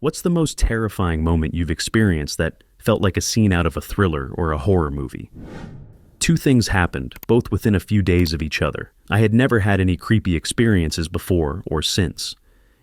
What's the most terrifying moment you've experienced that felt like a scene out of a thriller or a horror movie? Two things happened, both within a few days of each other. I had never had any creepy experiences before or since.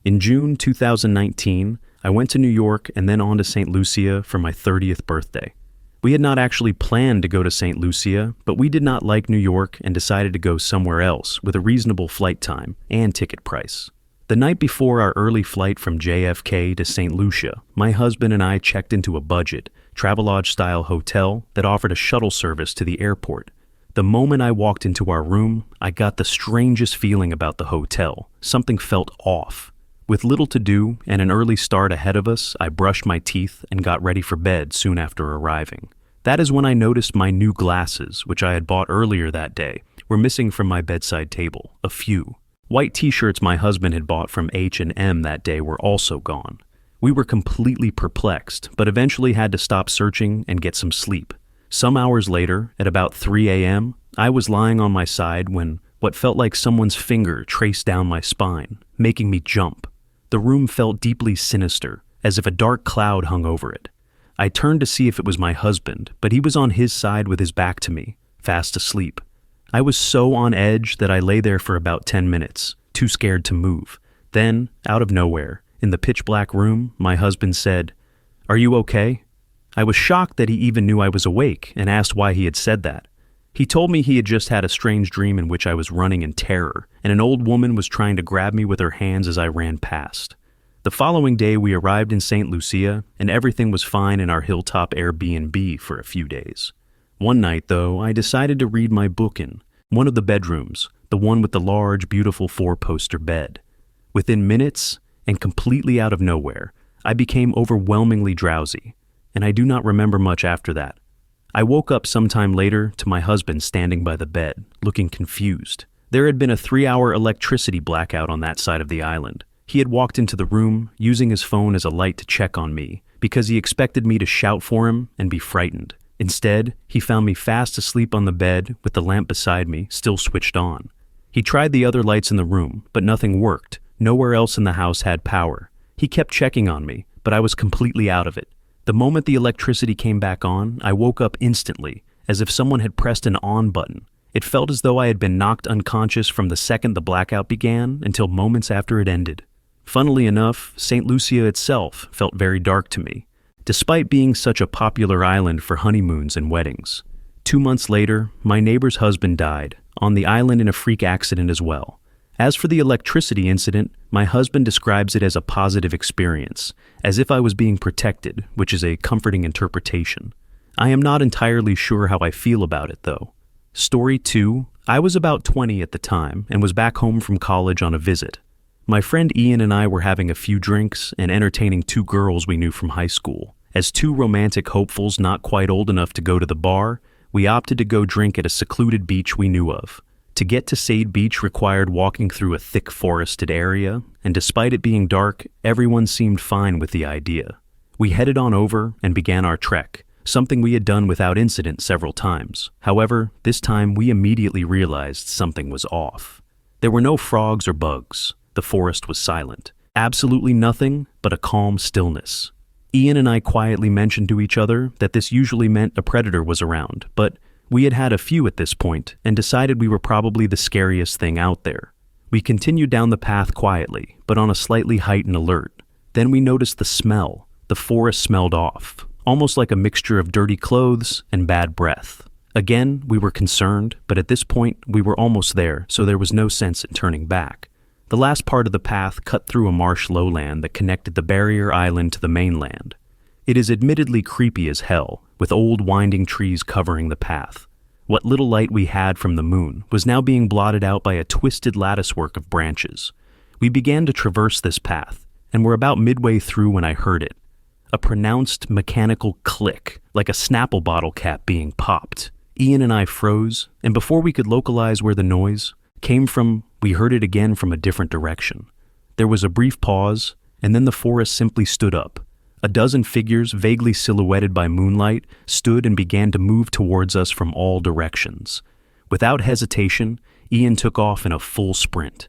In June 2019, I went to New York and then on to St. Lucia for my 30th birthday. We had not actually planned to go to St. Lucia, but we did not like New York and decided to go somewhere else with a reasonable flight time and ticket price. The night before our early flight from JFK to St. Lucia, my husband and I checked into a budget, Travelodge-style hotel that offered a shuttle service to the airport. The moment I walked into our room, I got the strangest feeling about the hotel. Something felt off. With little to do and an early start ahead of us, I brushed my teeth and got ready for bed soon after arriving. That is when I noticed my new glasses, which I had bought earlier that day, were missing from my bedside table, a few. White t-shirts my husband had bought from H&M that day were also gone. We were completely perplexed, but eventually had to stop searching and get some sleep. Some hours later, at about 3 a.m., I was lying on my side when what felt like someone's finger traced down my spine, making me jump. The room felt deeply sinister, as if a dark cloud hung over it. I turned to see if it was my husband, but he was on his side with his back to me, fast asleep. I was so on edge that I lay there for about 10 minutes, too scared to move. Then, out of nowhere, in the pitch-black room, my husband said, "Are you okay?" I was shocked that he even knew I was awake and asked why he had said that. He told me he had just had a strange dream in which I was running in terror, and an old woman was trying to grab me with her hands as I ran past. The following day, we arrived in St. Lucia, and everything was fine in our hilltop Airbnb for a few days. One night, though, I decided to read my book in one of the bedrooms, the one with the large, beautiful four-poster bed. Within minutes, and completely out of nowhere, I became overwhelmingly drowsy, and I do not remember much after that. I woke up sometime later to my husband standing by the bed, looking confused. There had been a 3-hour electricity blackout on that side of the island. He had walked into the room, using his phone as a light to check on me, because he expected me to shout for him and be frightened. Instead, he found me fast asleep on the bed with the lamp beside me still switched on. He tried the other lights in the room, but nothing worked. Nowhere else in the house had power. He kept checking on me, but I was completely out of it. The moment the electricity came back on, I woke up instantly, as if someone had pressed an on button. It felt as though I had been knocked unconscious from the second the blackout began until moments after it ended. Funnily enough, St. Lucia itself felt very dark to me, despite being such a popular island for honeymoons and weddings. 2 months later, my neighbor's husband died, on the island in a freak accident as well. As for the electricity incident, my husband describes it as a positive experience, as if I was being protected, which is a comforting interpretation. I am not entirely sure how I feel about it, though. Story 2. I was about 20 at the time and was back home from college on a visit. My friend Ian and I were having a few drinks and entertaining 2 girls we knew from high school. As 2 romantic hopefuls not quite old enough to go to the bar, we opted to go drink at a secluded beach we knew of. To get to Sade Beach required walking through a thick forested area, and despite it being dark, everyone seemed fine with the idea. We headed on over and began our trek, something we had done without incident several times. However, this time we immediately realized something was off. There were no frogs or bugs. The forest was silent. Absolutely nothing but a calm stillness. Ian and I quietly mentioned to each other that this usually meant a predator was around, but we had had a few at this point and decided we were probably the scariest thing out there. We continued down the path quietly, but on a slightly heightened alert. Then we noticed the smell. The forest smelled off, almost like a mixture of dirty clothes and bad breath. Again, we were concerned, but at this point we were almost there, so there was no sense in turning back. The last part of the path cut through a marsh lowland that connected the barrier island to the mainland. It is admittedly creepy as hell, with old winding trees covering the path. What little light we had from the moon was now being blotted out by a twisted latticework of branches. We began to traverse this path, and were about midway through when I heard it. A pronounced mechanical click, like a Snapple bottle cap being popped. Ian and I froze, and before we could localize where the noise came from, we heard it again from a different direction. There was a brief pause, and then the forest simply stood up. A dozen figures, vaguely silhouetted by moonlight, stood and began to move towards us from all directions. Without hesitation, Ian took off in a full sprint.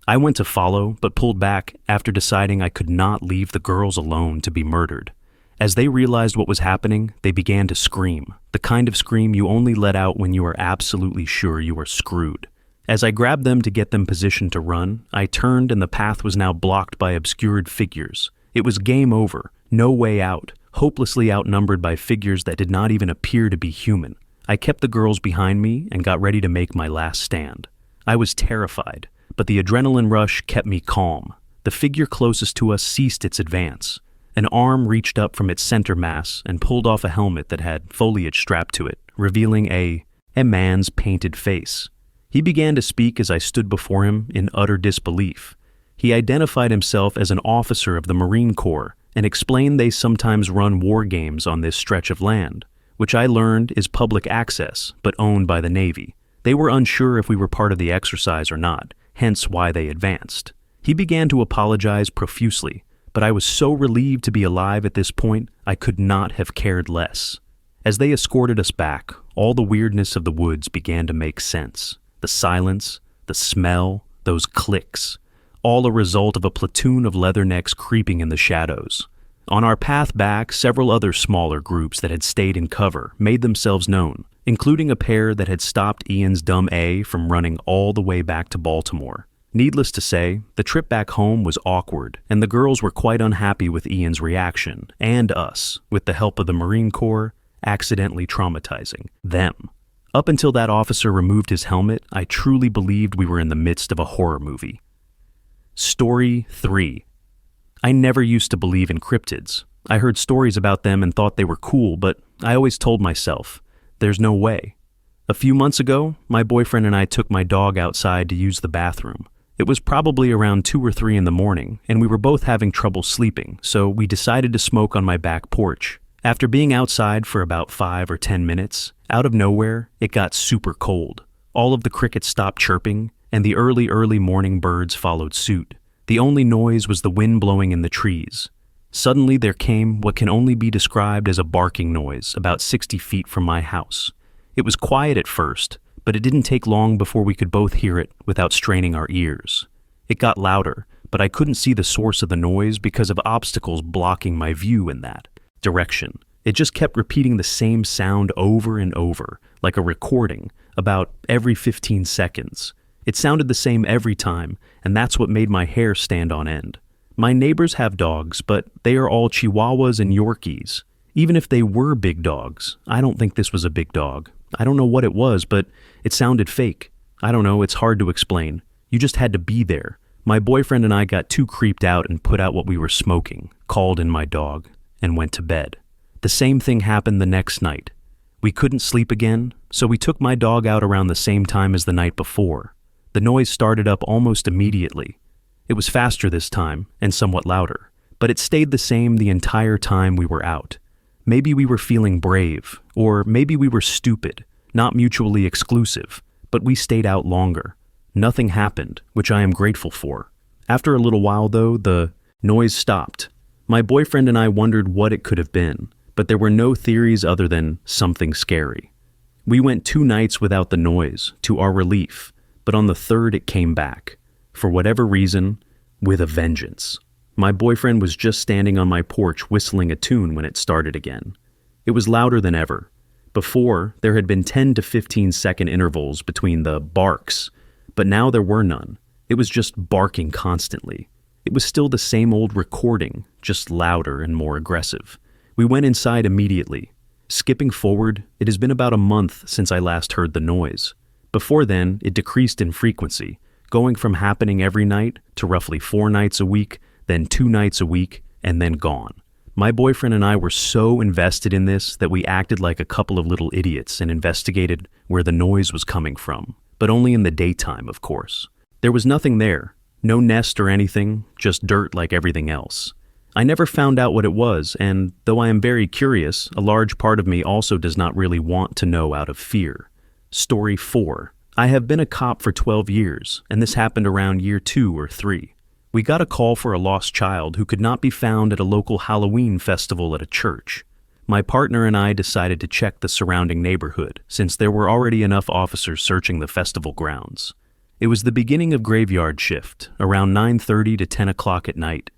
I went to follow, but pulled back after deciding I could not leave the girls alone to be murdered. As they realized what was happening, they began to scream, the kind of scream you only let out when you are absolutely sure you are screwed. As I grabbed them to get them positioned to run, I turned and the path was now blocked by obscured figures. It was game over, no way out, hopelessly outnumbered by figures that did not even appear to be human. I kept the girls behind me and got ready to make my last stand. I was terrified, but the adrenaline rush kept me calm. The figure closest to us ceased its advance. An arm reached up from its center mass and pulled off a helmet that had foliage strapped to it, revealing a man's painted face. He began to speak as I stood before him in utter disbelief. He identified himself as an officer of the Marine Corps and explained they sometimes run war games on this stretch of land, which I learned is public access but owned by the Navy. They were unsure if we were part of the exercise or not, hence why they advanced. He began to apologize profusely, but I was so relieved to be alive at this point, I could not have cared less. As they escorted us back, all the weirdness of the woods began to make sense. The silence, the smell, those clicks, all a result of a platoon of leathernecks creeping in the shadows. On our path back, several other smaller groups that had stayed in cover made themselves known, including a pair that had stopped Ian's dumb A from running all the way back to Baltimore. Needless to say, the trip back home was awkward, and the girls were quite unhappy with Ian's reaction, and us, with the help of the Marine Corps, accidentally traumatizing them. Up until that officer removed his helmet, I truly believed we were in the midst of a horror movie. Story 3. I never used to believe in cryptids. I heard stories about them and thought they were cool, but I always told myself, there's no way. A few months ago, my boyfriend and I took my dog outside to use the bathroom. It was probably around 2 or 3 in the morning, and we were both having trouble sleeping, so we decided to smoke on my back porch. After being outside for about 5 or 10 minutes, out of nowhere, it got super cold. All of the crickets stopped chirping, and the early morning birds followed suit. The only noise was the wind blowing in the trees. Suddenly there came what can only be described as a barking noise about 60 feet from my house. It was quiet at first, but it didn't take long before we could both hear it without straining our ears. It got louder, but I couldn't see the source of the noise because of obstacles blocking my view in that direction. It just kept repeating the same sound over and over, like a recording, about every 15 seconds. It sounded the same every time, and that's what made my hair stand on end. My neighbors have dogs, but they are all Chihuahuas and Yorkies. Even if they were big dogs, I don't think this was a big dog. I don't know what it was, but it sounded fake. I don't know, it's hard to explain. You just had to be there. My boyfriend and I got too creeped out and put out what we were smoking, called in my dog, and went to bed. The same thing happened the next night. We couldn't sleep again, so we took my dog out around the same time as the night before. The noise started up almost immediately. It was faster this time, and somewhat louder, but it stayed the same the entire time we were out. Maybe we were feeling brave, or maybe we were stupid, not mutually exclusive, but we stayed out longer. Nothing happened, which I am grateful for. After a little while, though, the noise stopped. My boyfriend and I wondered what it could have been, but there were no theories other than something scary. We went 2 nights without the noise, to our relief, but on the 3rd it came back. For whatever reason, with a vengeance. My boyfriend was just standing on my porch whistling a tune when it started again. It was louder than ever. Before, there had been 10 to 15 second intervals between the barks, but now there were none. It was just barking constantly. It was still the same old recording, just louder and more aggressive. We went inside immediately. Skipping forward, it has been about a month since I last heard the noise. Before then, it decreased in frequency, going from happening every night to roughly 4 nights a week, then 2 nights a week, and then gone. My boyfriend and I were so invested in this that we acted like a couple of little idiots and investigated where the noise was coming from, but only in the daytime, of course. There was nothing there, no nest or anything, just dirt like everything else. I never found out what it was, and though I am very curious, a large part of me also does not really want to know out of fear. Story 4. I have been a cop for 12 years, and this happened around year 2 or 3. We got a call for a lost child who could not be found at a local Halloween festival at a church. My partner and I decided to check the surrounding neighborhood, since there were already enough officers searching the festival grounds. It was the beginning of graveyard shift, around 9:30 to 10 o'clock at night.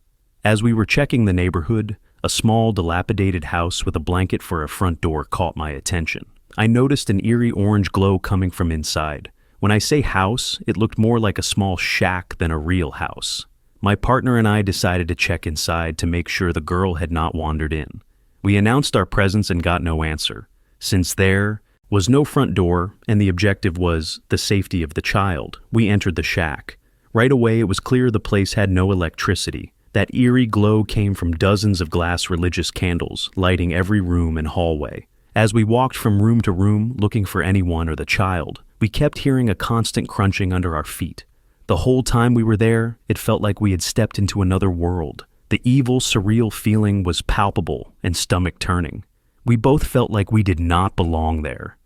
As we were checking the neighborhood, a small, dilapidated house with a blanket for a front door caught my attention. I noticed an eerie orange glow coming from inside. When I say house, it looked more like a small shack than a real house. My partner and I decided to check inside to make sure the girl had not wandered in. We announced our presence and got no answer. Since there was no front door and the objective was the safety of the child, we entered the shack. Right away, it was clear the place had no electricity. That eerie glow came from dozens of glass religious candles, lighting every room and hallway. As we walked from room to room, looking for anyone or the child, we kept hearing a constant crunching under our feet. The whole time we were there, it felt like we had stepped into another world. The evil, surreal feeling was palpable and stomach-turning. We both felt like we did not belong there.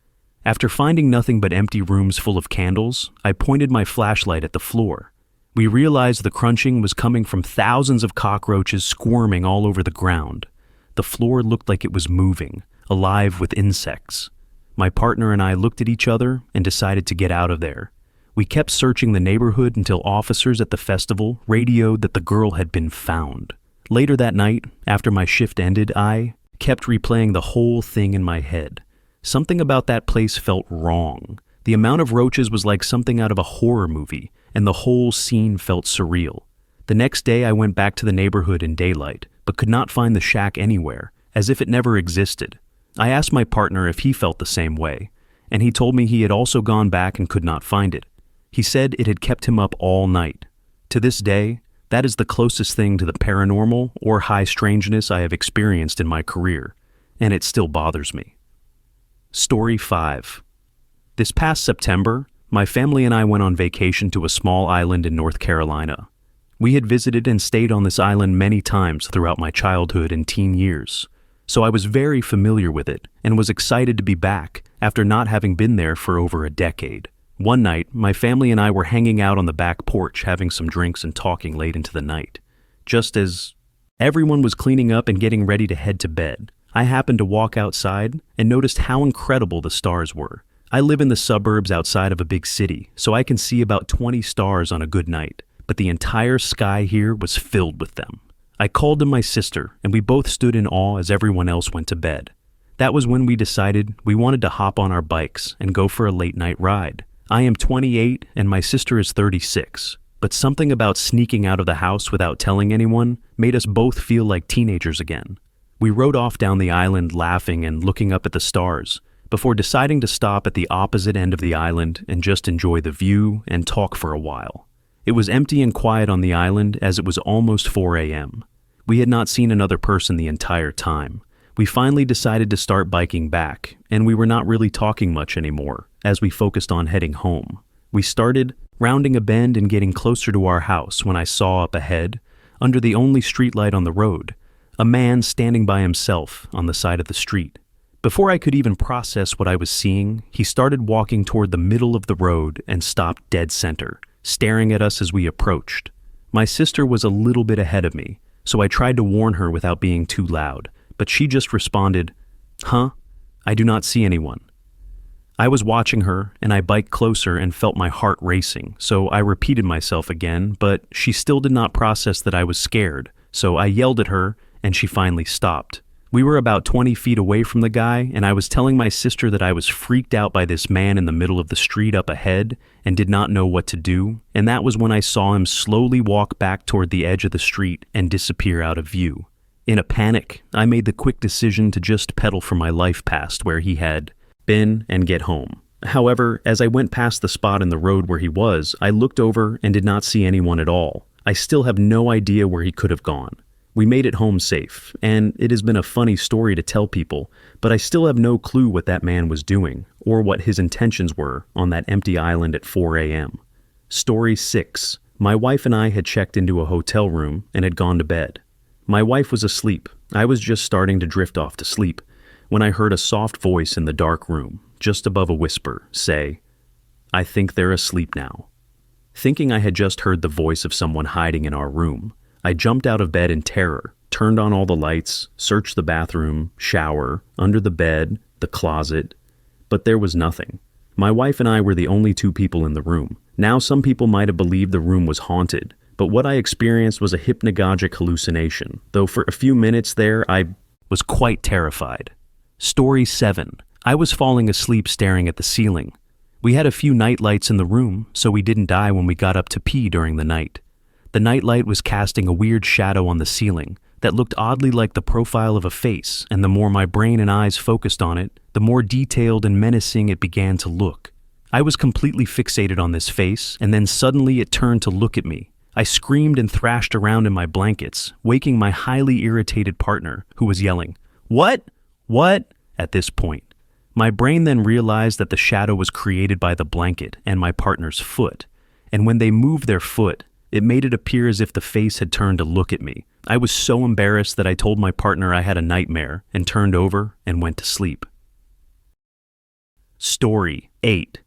After finding nothing but empty rooms full of candles, I pointed my flashlight at the floor. We realized the crunching was coming from thousands of cockroaches squirming all over the ground. The floor looked like it was moving, alive with insects. My partner and I looked at each other and decided to get out of there. We kept searching the neighborhood until officers at the festival radioed that the girl had been found. Later that night, after my shift ended, I kept replaying the whole thing in my head. Something about that place felt wrong. The amount of roaches was like something out of a horror movie, and the whole scene felt surreal. The next day I went back to the neighborhood in daylight, but could not find the shack anywhere, as if it never existed. I asked my partner if he felt the same way, and he told me he had also gone back and could not find it. He said it had kept him up all night. To this day, that is the closest thing to the paranormal or high strangeness I have experienced in my career, and it still bothers me. Story 5. This past September, my family and I went on vacation to a small island in North Carolina. We had visited and stayed on this island many times throughout my childhood and teen years, so I was very familiar with it and was excited to be back after not having been there for over a decade. One night, my family and I were hanging out on the back porch having some drinks and talking late into the night. Just as everyone was cleaning up and getting ready to head to bed, I happened to walk outside and noticed how incredible the stars were. I live in the suburbs outside of a big city, so I can see about 20 stars on a good night, but the entire sky here was filled with them. I called to my sister, and we both stood in awe as everyone else went to bed. That was when we decided we wanted to hop on our bikes and go for a late-night ride. I am 28 and my sister is 36, but something about sneaking out of the house without telling anyone made us both feel like teenagers again. We rode off down the island laughing and looking up at the stars, before deciding to stop at the opposite end of the island and just enjoy the view and talk for a while. It was empty and quiet on the island as it was almost 4 a.m. We had not seen another person the entire time. We finally decided to start biking back, and we were not really talking much anymore as we focused on heading home. We started rounding a bend and getting closer to our house when I saw up ahead, under the only streetlight on the road, a man standing by himself on the side of the street. Before I could even process what I was seeing, he started walking toward the middle of the road and stopped dead center, staring at us as we approached. My sister was a little bit ahead of me, so I tried to warn her without being too loud, but she just responded, "Huh? I do not see anyone." I was watching her, and I biked closer and felt my heart racing, so I repeated myself again, but she still did not process that I was scared, so I yelled at her, and she finally stopped. We were about 20 feet away from the guy, and I was telling my sister that I was freaked out by this man in the middle of the street up ahead and did not know what to do, and that was when I saw him slowly walk back toward the edge of the street and disappear out of view. In a panic, I made the quick decision to just pedal for my life past where he had been and get home. However, as I went past the spot in the road where he was, I looked over and did not see anyone at all. I still have no idea where he could have gone. We made it home safe, and it has been a funny story to tell people, but I still have no clue what that man was doing, or what his intentions were on that empty island at 4 a.m. Story 6. My wife and I had checked into a hotel room and had gone to bed. My wife was asleep. I was just starting to drift off to sleep, when I heard a soft voice in the dark room, just above a whisper, say, "I think they're asleep now." Thinking I had just heard the voice of someone hiding in our room, I jumped out of bed in terror, turned on all the lights, searched the bathroom, shower, under the bed, the closet, but there was nothing. My wife and I were the only two people in the room. Now, some people might have believed the room was haunted, but what I experienced was a hypnagogic hallucination, though for a few minutes there, I was quite terrified. Story 7. I was falling asleep staring at the ceiling. We had a few night lights in the room, so we didn't die when we got up to pee during the night. The nightlight was casting a weird shadow on the ceiling that looked oddly like the profile of a face, and the more my brain and eyes focused on it, the more detailed and menacing it began to look. I was completely fixated on this face, and then suddenly it turned to look at me. I screamed and thrashed around in my blankets, waking my highly irritated partner, who was yelling, "What? What?" at this point. My brain then realized that the shadow was created by the blanket and my partner's foot, and when they moved their foot, it made it appear as if the face had turned to look at me. I was so embarrassed that I told my partner I had a nightmare and turned over and went to sleep. Story 8.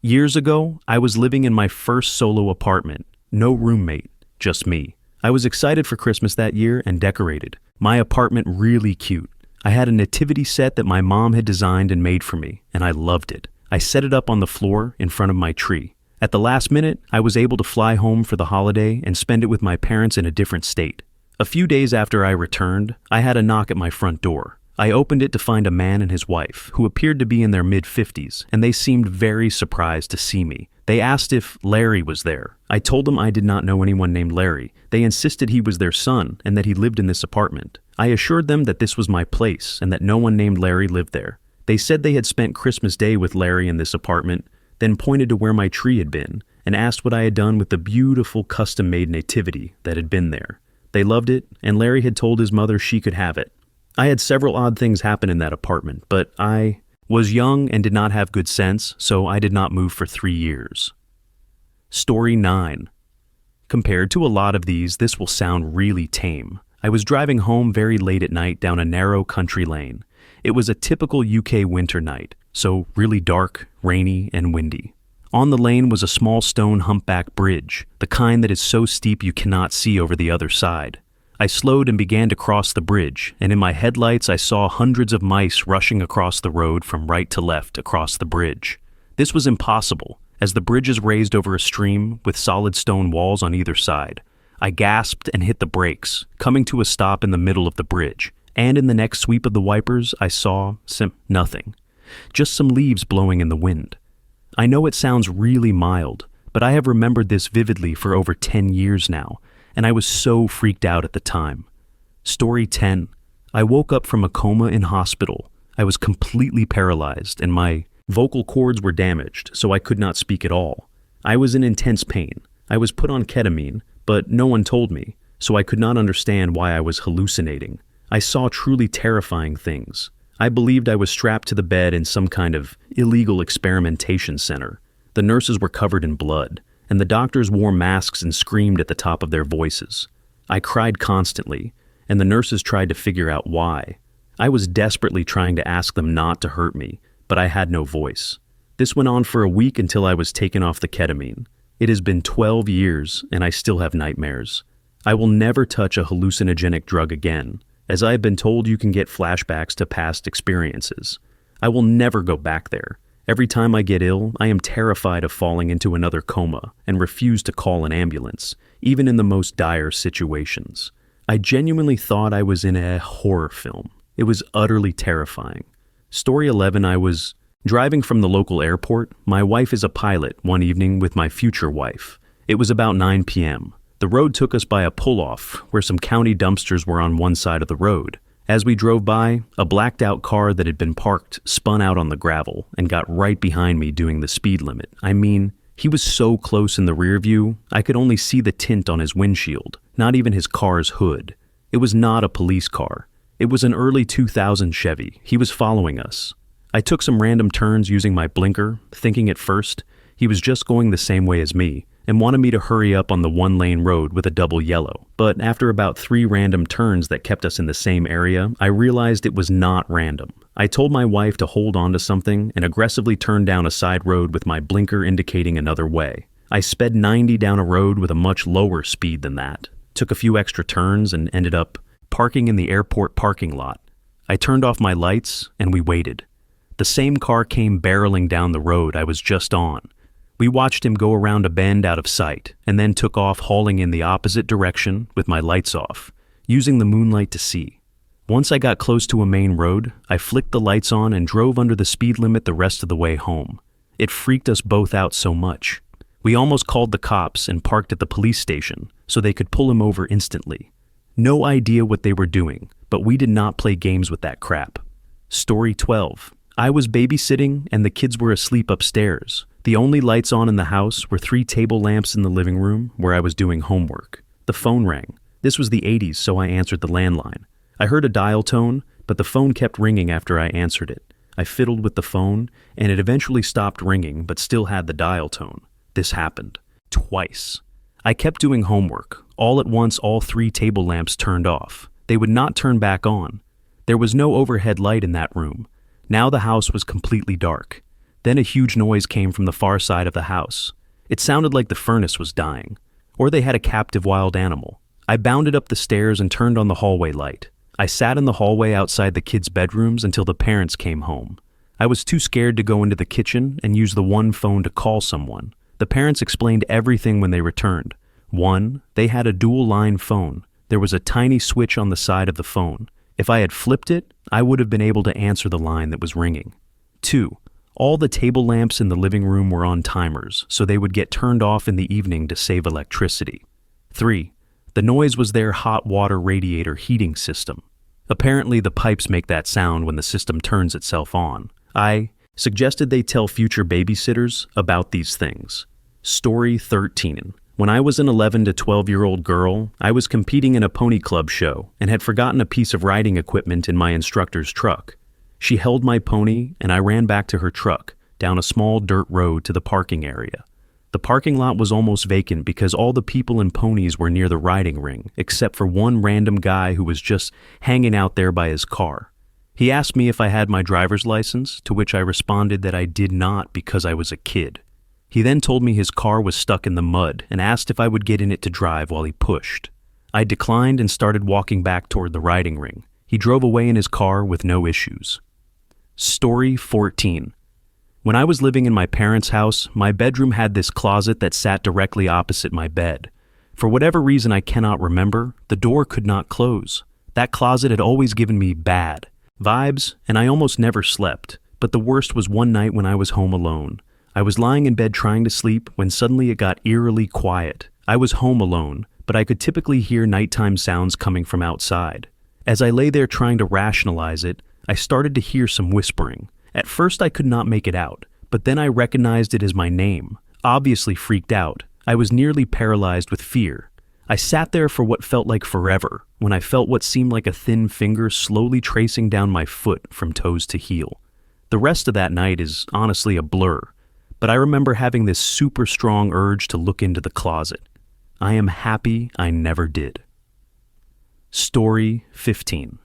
Years ago, I was living in my first solo apartment. No roommate, just me. I was excited for Christmas that year and decorated. My apartment really cute. I had a nativity set that my mom had designed and made for me, and I loved it. I set it up on the floor in front of my tree. At the last minute, I was able to fly home for the holiday and spend it with my parents in a different state. A few days after I returned, I had a knock at my front door. I opened it to find a man and his wife, who appeared to be in their mid-50s, and they seemed very surprised to see me. They asked if Larry was there. I told them I did not know anyone named Larry. They insisted he was their son and that he lived in this apartment. I assured them that this was my place and that no one named Larry lived there. They said they had spent Christmas Day with Larry in this apartment, then pointed to where my tree had been and asked what I had done with the beautiful custom-made nativity that had been there. They loved it, and Larry had told his mother she could have it. I had several odd things happen in that apartment, but I was young and did not have good sense, so I did not move for 3 years. Story 9. Compared to a lot of these, this will sound really tame. I was driving home very late at night down a narrow country lane. It was a typical UK winter night, so really dark, rainy, and windy. On the lane was a small stone humpback bridge, the kind that is so steep you cannot see over the other side. I slowed and began to cross the bridge, and in my headlights I saw hundreds of mice rushing across the road from right to left across the bridge. This was impossible, as the bridge is raised over a stream with solid stone walls on either side. I gasped and hit the brakes, coming to a stop in the middle of the bridge, and in the next sweep of the wipers I saw nothing. Just some leaves blowing in the wind. I know it sounds really mild, but I have remembered this vividly for over 10 years now, and I was so freaked out at the time. Story 10. I woke up from a coma in hospital. I was completely paralyzed, and my vocal cords were damaged, so I could not speak at all. I was in intense pain. I was put on ketamine, but no one told me, so I could not understand why I was hallucinating. I saw truly terrifying things. I believed I was strapped to the bed in some kind of illegal experimentation center. The nurses were covered in blood, and the doctors wore masks and screamed at the top of their voices. I cried constantly, and the nurses tried to figure out why. I was desperately trying to ask them not to hurt me, but I had no voice. This went on for a week until I was taken off the ketamine. It has been 12 years, and I still have nightmares. I will never touch a hallucinogenic drug again, as I have been told you can get flashbacks to past experiences. I will never go back there. Every time I get ill, I am terrified of falling into another coma and refuse to call an ambulance, even in the most dire situations. I genuinely thought I was in a horror film. It was utterly terrifying. Story 11. I was driving from the local airport. My wife is a pilot one evening with my future wife. It was about 9 p.m. The road took us by a pull-off where some county dumpsters were on one side of the road. As we drove by, a blacked-out car that had been parked spun out on the gravel and got right behind me doing the speed limit. I mean, he was so close in the rear view, I could only see the tint on his windshield, not even his car's hood. It was not a police car. It was an early 2000 Chevy. He was following us. I took some random turns using my blinker, thinking at first he was just going the same way as me, and wanted me to hurry up on the one-lane road with a double yellow. But after about 3 random turns that kept us in the same area, I realized it was not random. I told my wife to hold on to something and aggressively turned down a side road with my blinker indicating another way. I sped 90 down a road with a much lower speed than that, took a few extra turns, and ended up parking in the airport parking lot. I turned off my lights, and we waited. The same car came barreling down the road I was just on. We watched him go around a bend out of sight, and then took off hauling in the opposite direction with my lights off, using the moonlight to see. Once I got close to a main road, I flicked the lights on and drove under the speed limit the rest of the way home. It freaked us both out so much. We almost called the cops and parked at the police station so they could pull him over instantly. No idea what they were doing, but we did not play games with that crap. Story 12. I was babysitting and the kids were asleep upstairs. The only lights on in the house were 3 table lamps in the living room where I was doing homework. The phone rang. This was the 80s, so I answered the landline. I heard a dial tone, but the phone kept ringing after I answered it. I fiddled with the phone, and it eventually stopped ringing but still had the dial tone. This happened. Twice. I kept doing homework. All at once, all 3 table lamps turned off. They would not turn back on. There was no overhead light in that room. Now the house was completely dark. Then a huge noise came from the far side of the house. It sounded like the furnace was dying, or they had a captive wild animal. I bounded up the stairs and turned on the hallway light. I sat in the hallway outside the kids' bedrooms until the parents came home. I was too scared to go into the kitchen and use the one phone to call someone. The parents explained everything when they returned. 1, they had a dual-line phone. There was a tiny switch on the side of the phone. If I had flipped it, I would have been able to answer the line that was ringing. 2, all the table lamps in the living room were on timers, so they would get turned off in the evening to save electricity. 3, the noise was their hot water radiator heating system. Apparently the pipes make that sound when the system turns itself on. I suggested they tell future babysitters about these things. Story 13. When I was an 11 to 12-year-old girl, I was competing in a pony club show and had forgotten a piece of riding equipment in my instructor's truck. She held my pony and I ran back to her truck, down a small dirt road to the parking area. The parking lot was almost vacant because all the people and ponies were near the riding ring, except for one random guy who was just hanging out there by his car. He asked me if I had my driver's license, to which I responded that I did not because I was a kid. He then told me his car was stuck in the mud and asked if I would get in it to drive while he pushed. I declined and started walking back toward the riding ring. He drove away in his car with no issues. Story 14. When I was living in my parents' house, my bedroom had this closet that sat directly opposite my bed. For whatever reason I cannot remember, the door could not close. That closet had always given me bad vibes, and I almost never slept. But the worst was one night when I was home alone. I was lying in bed trying to sleep when suddenly it got eerily quiet. I was home alone, but I could typically hear nighttime sounds coming from outside. As I lay there trying to rationalize it, I started to hear some whispering. At first I could not make it out, but then I recognized it as my name. Obviously freaked out, I was nearly paralyzed with fear. I sat there for what felt like forever, when I felt what seemed like a thin finger slowly tracing down my foot from toes to heel. The rest of that night is honestly a blur, but I remember having this super strong urge to look into the closet. I am happy I never did. Story 15.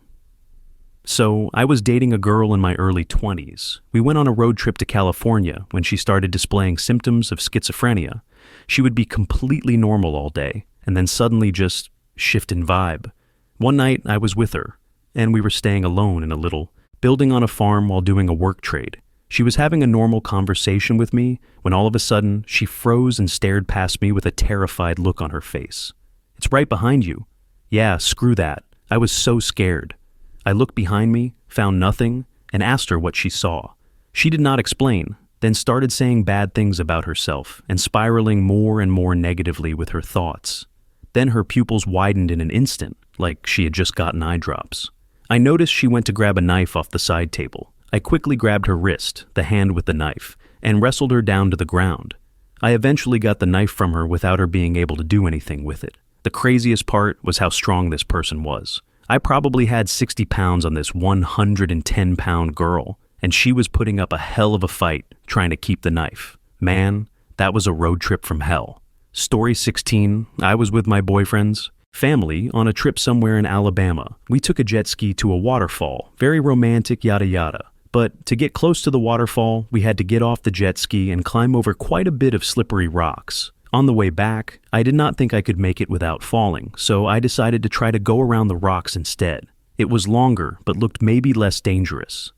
So, I was dating a girl in my early 20s. We went on a road trip to California when she started displaying symptoms of schizophrenia. She would be completely normal all day, and then suddenly just shift in vibe. One night, I was with her, and we were staying alone in a little building on a farm while doing a work trade. She was having a normal conversation with me when all of a sudden, she froze and stared past me with a terrified look on her face. "It's right behind you." "Yeah, screw that." I was so scared. I looked behind me, found nothing, and asked her what she saw. She did not explain, then started saying bad things about herself and spiraling more and more negatively with her thoughts. Then her pupils widened in an instant, like she had just gotten eye drops. I noticed she went to grab a knife off the side table. I quickly grabbed her wrist, the hand with the knife, and wrestled her down to the ground. I eventually got the knife from her without her being able to do anything with it. The craziest part was how strong this person was. I probably had 60 pounds on this 110-pound girl, and she was putting up a hell of a fight trying to keep the knife. Man, that was a road trip from hell. Story 16, I was with my boyfriend's family on a trip somewhere in Alabama. We took a jet ski to a waterfall, very romantic, yada yada. But to get close to the waterfall, we had to get off the jet ski and climb over quite a bit of slippery rocks. On the way back, I did not think I could make it without falling, so I decided to try to go around the rocks instead. It was longer, but looked maybe less dangerous.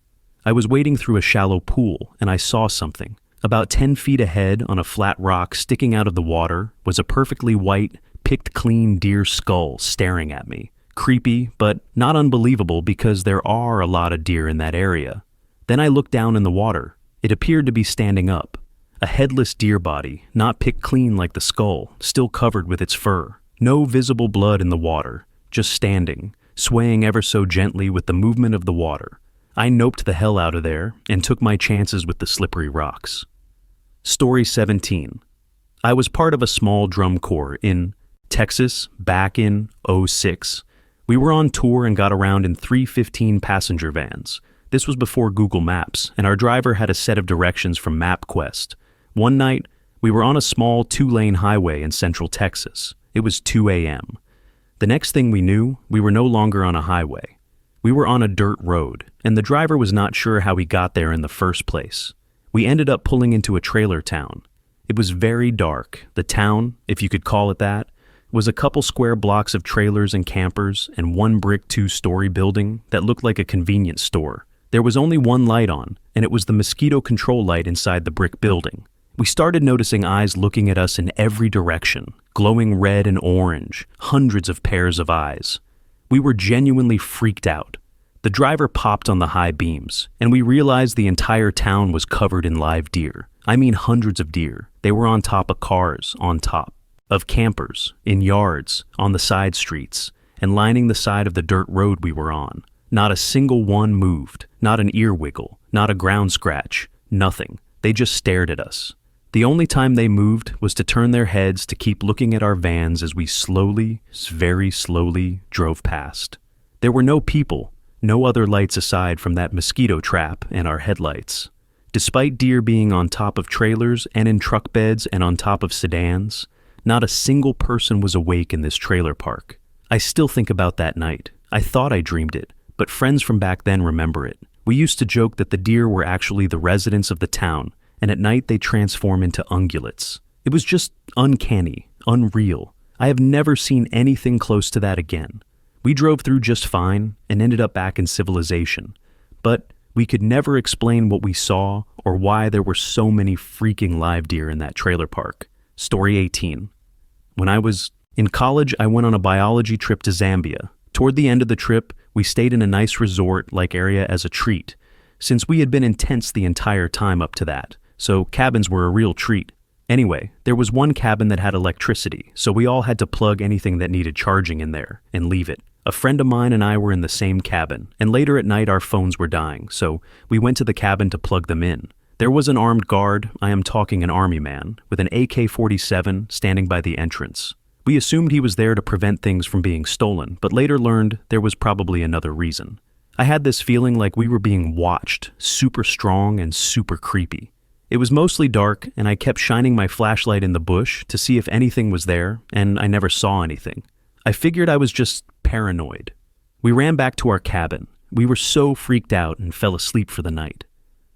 I was wading through a shallow pool, and I saw something. About 10 feet ahead, on a flat rock sticking out of the water, was a perfectly white, picked clean deer skull staring at me. Creepy, but not unbelievable because there are a lot of deer in that area. Then I looked down in the water. It appeared to be standing up. A headless deer body, not picked clean like the skull, still covered with its fur. No visible blood in the water, just standing, swaying ever so gently with the movement of the water. I noped the hell out of there and took my chances with the slippery rocks. Story 17. I was part of a small drum corps in Texas back in '06. We were on tour and got around in 3 15-passenger vans. This was before Google Maps, and our driver had a set of directions from MapQuest. One night, we were on a small 2-lane highway in central Texas. It was 2 a.m. The next thing we knew, we were no longer on a highway. We were on a dirt road, and the driver was not sure how we got there in the first place. We ended up pulling into a trailer town. It was very dark. The town, if you could call it that, was a couple square blocks of trailers and campers and one brick 2-story building that looked like a convenience store. There was only one light on, and it was the mosquito control light inside the brick building. We started noticing eyes looking at us in every direction, glowing red and orange, hundreds of pairs of eyes. We were genuinely freaked out. The driver popped on the high beams, and we realized the entire town was covered in live deer. I mean hundreds of deer. They were on top of cars, on top of campers, in yards, on the side streets, and lining the side of the dirt road we were on. Not a single one moved, not an ear wiggle, not a ground scratch, nothing. They just stared at us. The only time they moved was to turn their heads to keep looking at our vans as we slowly, very slowly drove past. There were no people, no other lights aside from that mosquito trap and our headlights. Despite deer being on top of trailers and in truck beds and on top of sedans, not a single person was awake in this trailer park. I still think about that night. I thought I dreamed it, but friends from back then remember it. We used to joke that the deer were actually the residents of the town, and at night they transform into ungulates. It was just uncanny, unreal. I have never seen anything close to that again. We drove through just fine and ended up back in civilization, but we could never explain what we saw or why there were so many freaking live deer in that trailer park. Story 18. When I was in college, I went on a biology trip to Zambia. Toward the end of the trip, we stayed in a nice resort-like area as a treat, since we had been in tents the entire time up to that, so cabins were a real treat. Anyway, there was one cabin that had electricity, so we all had to plug anything that needed charging in there and leave it. A friend of mine and I were in the same cabin, and later at night our phones were dying, so we went to the cabin to plug them in. There was an armed guard, I am talking an army man, with an AK-47 standing by the entrance. We assumed he was there to prevent things from being stolen, but later learned there was probably another reason. I had this feeling like we were being watched, super strong and super creepy. It was mostly dark, and I kept shining my flashlight in the bush to see if anything was there, and I never saw anything. I figured I was just paranoid. We ran back to our cabin. We were so freaked out and fell asleep for the night.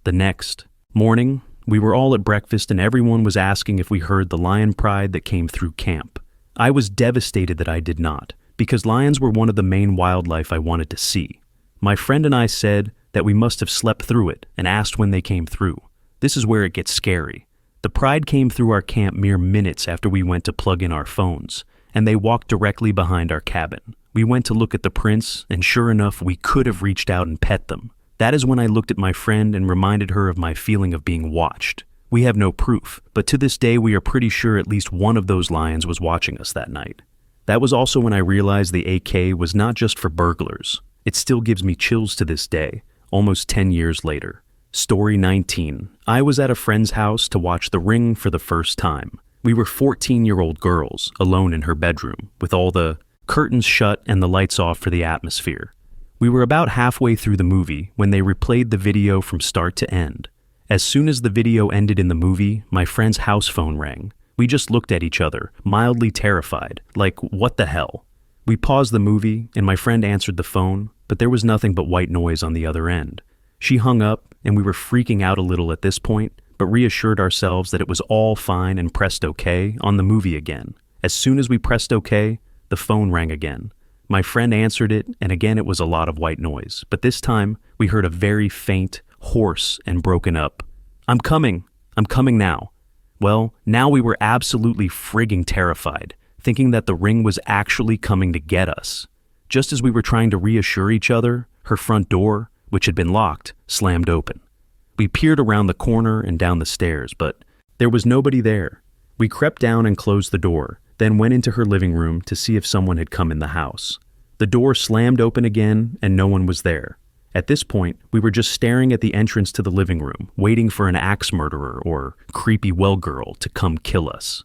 The next morning, we were all at breakfast and everyone was asking if we heard the lion pride that came through camp. I was devastated that I did not, because lions were one of the main wildlife I wanted to see. My friend and I said that we must have slept through it and asked when they came through. This is where it gets scary. The pride came through our camp mere minutes after we went to plug in our phones, and they walked directly behind our cabin. We went to look at the prints, and sure enough, we could have reached out and pet them. That is when I looked at my friend and reminded her of my feeling of being watched. We have no proof, but to this day we are pretty sure at least one of those lions was watching us that night. That was also when I realized the AK was not just for burglars. It still gives me chills to this day, almost 10 years later. Story 19. I was at a friend's house to watch The Ring for the first time. We were 14-year-old girls, alone in her bedroom, with all the curtains shut and the lights off for the atmosphere. We were about halfway through the movie when they replayed the video from start to end. As soon as the video ended in the movie, my friend's house phone rang. We just looked at each other, mildly terrified, like, what the hell? We paused the movie, and my friend answered the phone, but there was nothing but white noise on the other end. She hung up, and we were freaking out a little at this point, but reassured ourselves that it was all fine and pressed OK on the movie again. As soon as we pressed OK, the phone rang again. My friend answered it, and again it was a lot of white noise, but this time we heard a very faint, hoarse, and broken up, I'm coming, I'm coming now." Well, now we were absolutely frigging terrified, thinking that the ring was actually coming to get us. Just as we were trying to reassure each other, her front door, which had been locked, slammed open. We peered around the corner and down the stairs, but there was nobody there. We crept down and closed the door, then went into her living room to see if someone had come in the house. The door slammed open again, and no one was there. At this point, we were just staring at the entrance to the living room, waiting for an axe murderer or creepy well girl to come kill us.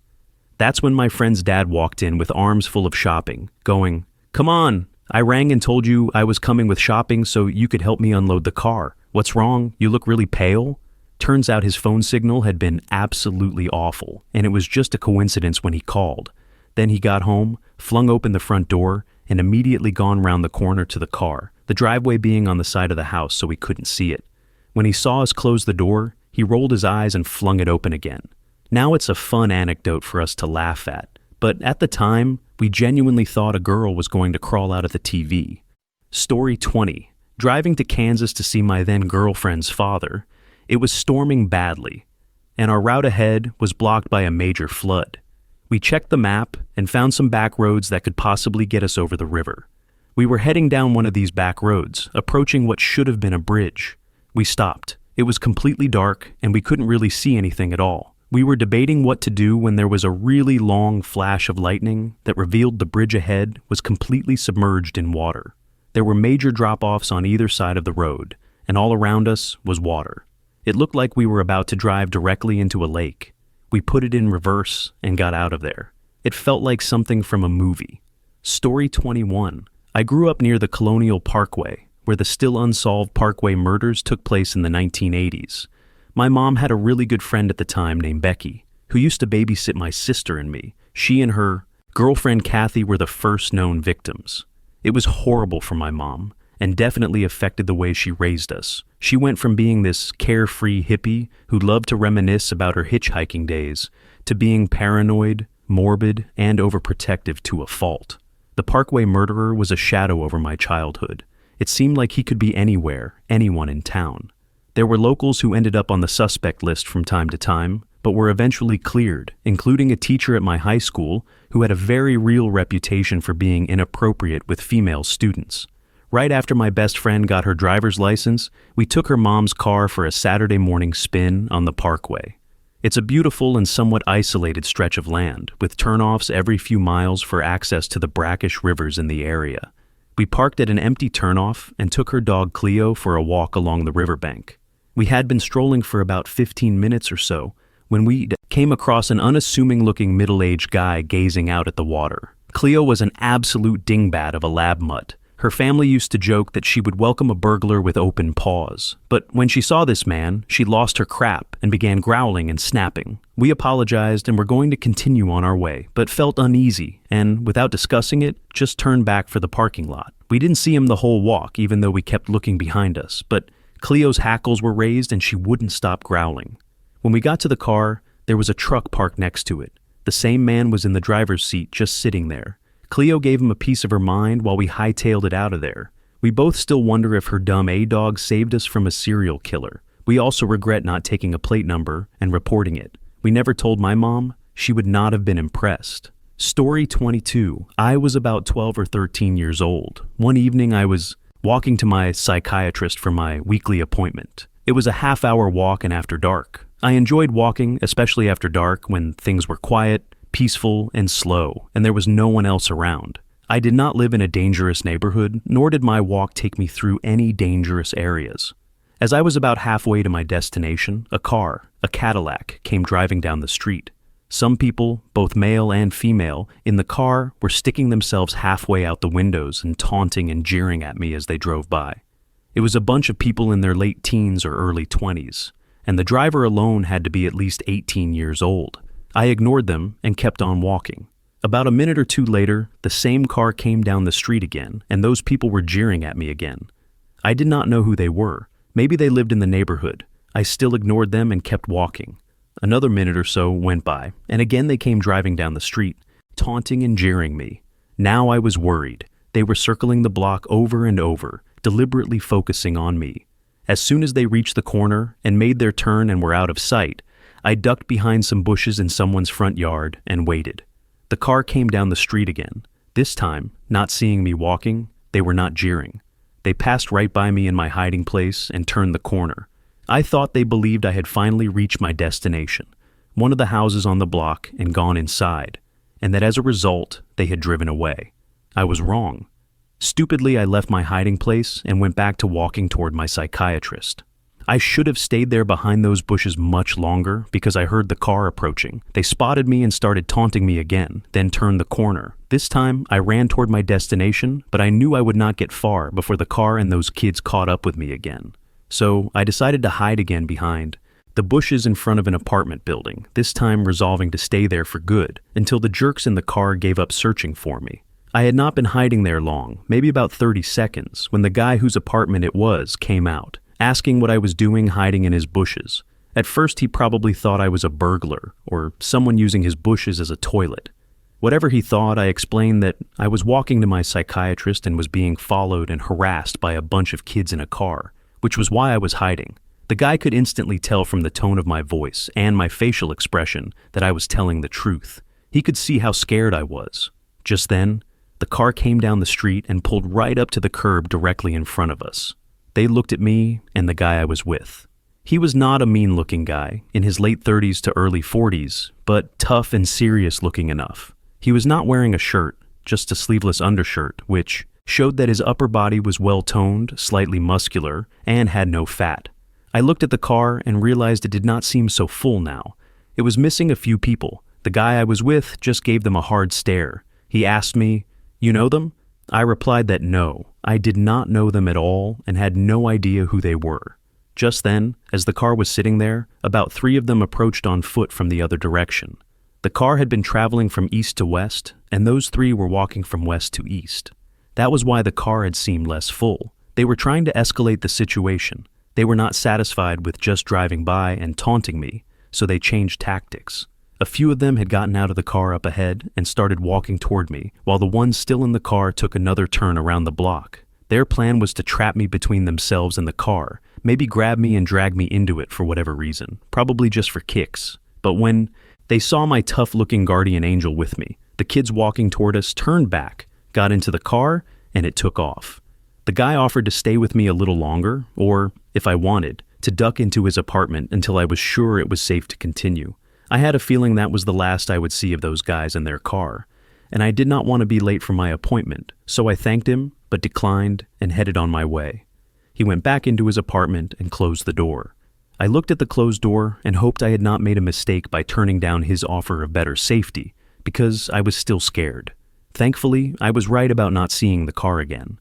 That's when my friend's dad walked in with arms full of shopping, going, "Come on, I rang and told you I was coming with shopping so you could help me unload the car. What's wrong? You look really pale." Turns out his phone signal had been absolutely awful, and it was just a coincidence when he called. Then he got home, flung open the front door, and immediately gone round the corner to the car, the driveway being on the side of the house so we couldn't see it. When he saw us close the door, he rolled his eyes and flung it open again. Now it's a fun anecdote for us to laugh at, but at the time, we genuinely thought a girl was going to crawl out of the TV. Story 20. Driving to Kansas to see my then girlfriend's father, it was storming badly, and our route ahead was blocked by a major flood. We checked the map and found some back roads that could possibly get us over the river. We were heading down one of these back roads, approaching what should have been a bridge. We stopped. It was completely dark, and we couldn't really see anything at all. We were debating what to do when there was a really long flash of lightning that revealed the bridge ahead was completely submerged in water. There were major drop-offs on either side of the road, and all around us was water. It looked like we were about to drive directly into a lake. We put it in reverse and got out of there. It felt like something from a movie. Story 21. I grew up near the Colonial Parkway, where the still unsolved Parkway murders took place in the 1980s. My mom had a really good friend at the time named Becky, who used to babysit my sister and me. She and her girlfriend Kathy were the first known victims. It was horrible for my mom, and definitely affected the way she raised us. She went from being this carefree hippie who loved to reminisce about her hitchhiking days to being paranoid, morbid, and overprotective to a fault. The Parkway murderer was a shadow over my childhood. It seemed like he could be anywhere, anyone in town. There were locals who ended up on the suspect list from time to time, but were eventually cleared, including a teacher at my high school who had a very real reputation for being inappropriate with female students. Right after my best friend got her driver's license, we took her mom's car for a Saturday morning spin on the Parkway. It's a beautiful and somewhat isolated stretch of land, with turnoffs every few miles for access to the brackish rivers in the area. We parked at an empty turnoff and took her dog Cleo for a walk along the riverbank. We had been strolling for about 15 minutes or so when we came across an unassuming-looking middle-aged guy gazing out at the water. Cleo was an absolute dingbat of a lab mutt. Her family used to joke that she would welcome a burglar with open paws. But when she saw this man, she lost her crap and began growling and snapping. We apologized and were going to continue on our way, but felt uneasy and, without discussing it, just turned back for the parking lot. We didn't see him the whole walk, even though we kept looking behind us, but Cleo's hackles were raised and she wouldn't stop growling. When we got to the car, there was a truck parked next to it. The same man was in the driver's seat, just sitting there. Cleo gave him a piece of her mind while we hightailed it out of there. We both still wonder if her dumb A-dog saved us from a serial killer. We also regret not taking a plate number and reporting it. We never told my mom. She would not have been impressed. Story 22. I was about 12 or 13 years old. One evening I was walking to my psychiatrist for my weekly appointment. It was a half-hour walk and after dark. I enjoyed walking, especially after dark when things were quiet, peaceful, and slow, and there was no one else around. I did not live in a dangerous neighborhood, nor did my walk take me through any dangerous areas. As I was about halfway to my destination, a car, a Cadillac, came driving down the street. Some people, both male and female, in the car were sticking themselves halfway out the windows and taunting and jeering at me as they drove by. It was a bunch of people in their late teens or early 20s, and the driver alone had to be at least 18 years old. I ignored them and kept on walking. About a minute or two later, the same car came down the street again, and those people were jeering at me again. I did not know who they were. Maybe they lived in the neighborhood. I still ignored them and kept walking. Another minute or so went by, and again they came driving down the street, taunting and jeering me. Now I was worried. They were circling the block over and over, deliberately focusing on me. As soon as they reached the corner and made their turn and were out of sight, I ducked behind some bushes in someone's front yard and waited. The car came down the street again. This time, not seeing me walking, they were not jeering. They passed right by me in my hiding place and turned the corner. I thought they believed I had finally reached my destination, one of the houses on the block, and gone inside, and that as a result, they had driven away. I was wrong. Stupidly, I left my hiding place and went back to walking toward my psychiatrist. I should have stayed there behind those bushes much longer because I heard the car approaching. They spotted me and started taunting me again, then turned the corner. This time, I ran toward my destination, but I knew I would not get far before the car and those kids caught up with me again. So I decided to hide again behind the bushes in front of an apartment building, this time resolving to stay there for good, until the jerks in the car gave up searching for me. I had not been hiding there long, maybe about 30 seconds, when the guy whose apartment it was came out, asking what I was doing hiding in his bushes. At first he probably thought I was a burglar, or someone using his bushes as a toilet. Whatever he thought, I explained that I was walking to my psychiatrist and was being followed and harassed by a bunch of kids in a car, which was why I was hiding. The guy could instantly tell from the tone of my voice and my facial expression that I was telling the truth. He could see how scared I was. Just then, the car came down the street and pulled right up to the curb directly in front of us. They looked at me and the guy I was with. He was not a mean-looking guy, in his late 30s to early 40s, but tough and serious-looking enough. He was not wearing a shirt, just a sleeveless undershirt, which showed that his upper body was well-toned, slightly muscular, and had no fat. I looked at the car and realized it did not seem so full now. It was missing a few people. The guy I was with just gave them a hard stare. He asked me, "You know them?" I replied that no, I did not know them at all and had no idea who they were. Just then, as the car was sitting there, about 3 of them approached on foot from the other direction. The car had been traveling from east to west, and those 3 were walking from west to east. That was why the car had seemed less full. They were trying to escalate the situation. They were not satisfied with just driving by and taunting me, so they changed tactics. A few of them had gotten out of the car up ahead and started walking toward me, while the ones still in the car took another turn around the block. Their plan was to trap me between themselves and the car, maybe grab me and drag me into it for whatever reason, probably just for kicks. But when they saw my tough-looking guardian angel with me, the kids walking toward us turned back, got into the car, and it took off. The guy offered to stay with me a little longer, or, if I wanted, to duck into his apartment until I was sure it was safe to continue. I had a feeling that was the last I would see of those guys in their car, and I did not want to be late for my appointment, so I thanked him, but declined and headed on my way. He went back into his apartment and closed the door. I looked at the closed door and hoped I had not made a mistake by turning down his offer of better safety, because I was still scared. Thankfully, I was right about not seeing the car again.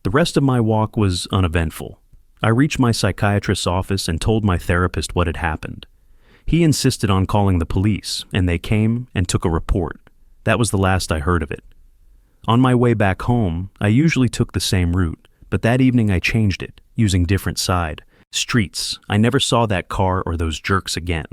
The rest of my walk was uneventful. I reached my psychiatrist's office and told my therapist what had happened. He insisted on calling the police, and they came and took a report. That was the last I heard of it. On my way back home, I usually took the same route, but that evening I changed it, using different side streets. I never saw that car or those jerks again.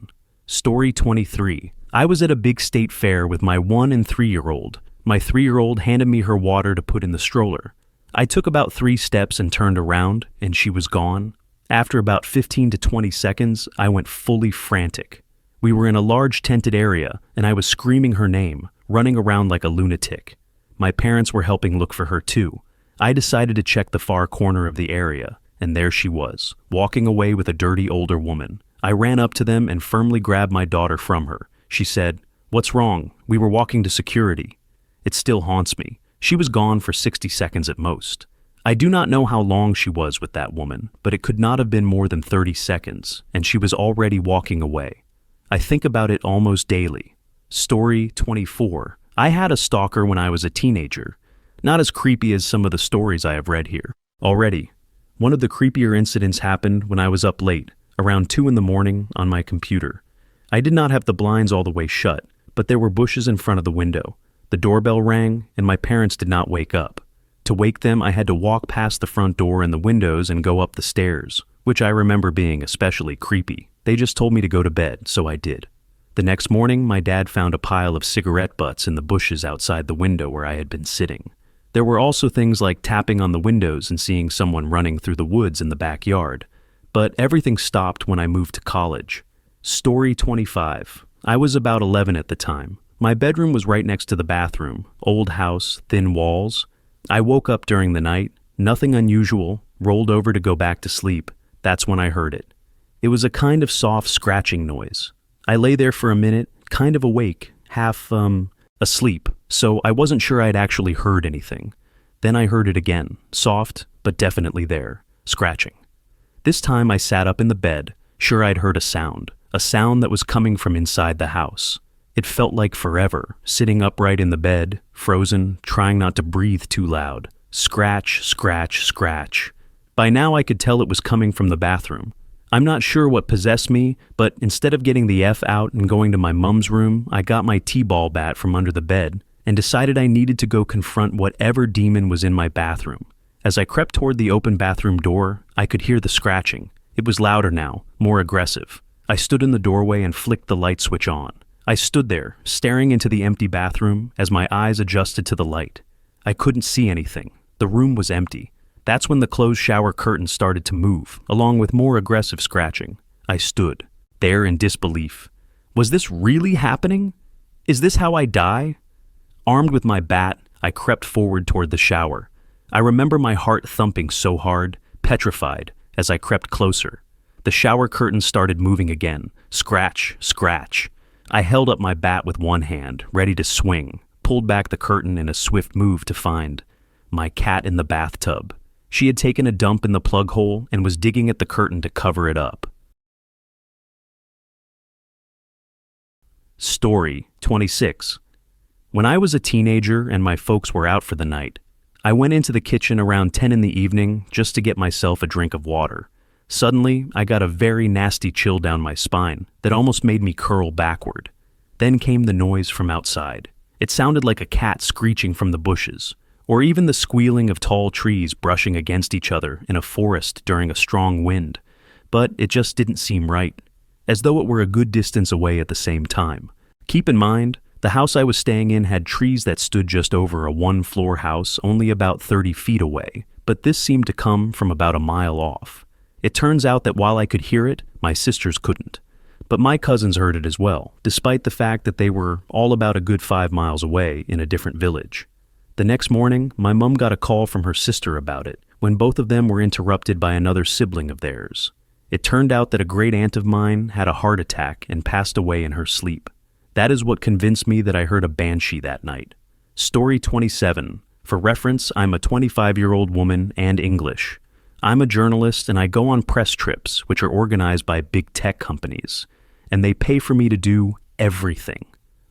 Story 23. I was at a big state fair with my 1- and 3-year-old. My 3-year-old handed me her water to put in the stroller. I took about 3 steps and turned around, and she was gone. After about 15 to 20 seconds, I went fully frantic. We were in a large tented area, and I was screaming her name, running around like a lunatic. My parents were helping look for her too. I decided to check the far corner of the area, and there she was, walking away with a dirty older woman. I ran up to them and firmly grabbed my daughter from her. She said, "What's wrong? We were walking to security." It still haunts me. She was gone for 60 seconds at most. I do not know how long she was with that woman, but it could not have been more than 30 seconds, and she was already walking away. I think about it almost daily. Story 24. I had a stalker when I was a teenager. Not as creepy as some of the stories I have read here. Already, one of the creepier incidents happened when I was up late, around 2 in the morning, on my computer. I did not have the blinds all the way shut, but there were bushes in front of the window. The doorbell rang, and my parents did not wake up. To wake them, I had to walk past the front door and the windows and go up the stairs, which I remember being especially creepy. They just told me to go to bed, so I did. The next morning, my dad found a pile of cigarette butts in the bushes outside the window where I had been sitting. There were also things like tapping on the windows and seeing someone running through the woods in the backyard. But everything stopped when I moved to college. Story 25. I was about 11 at the time. My bedroom was right next to the bathroom. Old house, thin walls. I woke up during the night. Nothing unusual. Rolled over to go back to sleep. That's when I heard it. It was a kind of soft scratching noise. I lay there for a minute, kind of awake, half, asleep, so I wasn't sure I'd actually heard anything. Then I heard it again, soft, but definitely there, scratching. This time I sat up in the bed, sure I'd heard a sound that was coming from inside the house. It felt like forever, sitting upright in the bed, frozen, trying not to breathe too loud. Scratch, scratch, scratch. By now I could tell it was coming from the bathroom. I'm not sure what possessed me, but instead of getting the F out and going to my mom's room, I got my t-ball bat from under the bed and decided I needed to go confront whatever demon was in my bathroom. As I crept toward the open bathroom door, I could hear the scratching. It was louder now, more aggressive. I stood in the doorway and flicked the light switch on. I stood there, staring into the empty bathroom as my eyes adjusted to the light. I couldn't see anything. The room was empty. That's when the closed shower curtain started to move, along with more aggressive scratching. I stood, there in disbelief. Was this really happening? Is this how I die? Armed with my bat, I crept forward toward the shower. I remember my heart thumping so hard, petrified, as I crept closer. The shower curtain started moving again. Scratch, scratch. I held up my bat with one hand, ready to swing, pulled back the curtain in a swift move to find my cat in the bathtub. She had taken a dump in the plug hole and was digging at the curtain to cover it up. Story 26. When I was a teenager and my folks were out for the night, I went into the kitchen around 10 in the evening just to get myself a drink of water. Suddenly, I got a very nasty chill down my spine that almost made me curl backward. Then came the noise from outside. It sounded like a cat screeching from the bushes, or even the squealing of tall trees brushing against each other in a forest during a strong wind. But it just didn't seem right, as though it were a good distance away at the same time. Keep in mind, the house I was staying in had trees that stood just over a one-floor house only about 30 feet away, but this seemed to come from about a mile off. It turns out that while I could hear it, my sisters couldn't. But my cousins heard it as well, despite the fact that they were all about a good 5 miles away in a different village. The next morning, my mom got a call from her sister about it, when both of them were interrupted by another sibling of theirs. It turned out that a great aunt of mine had a heart attack and passed away in her sleep. That is what convinced me that I heard a banshee that night. Story 27. For reference, I'm a 25-year-old woman and English. I'm a journalist and I go on press trips, which are organized by big tech companies, and they pay for me to do everything.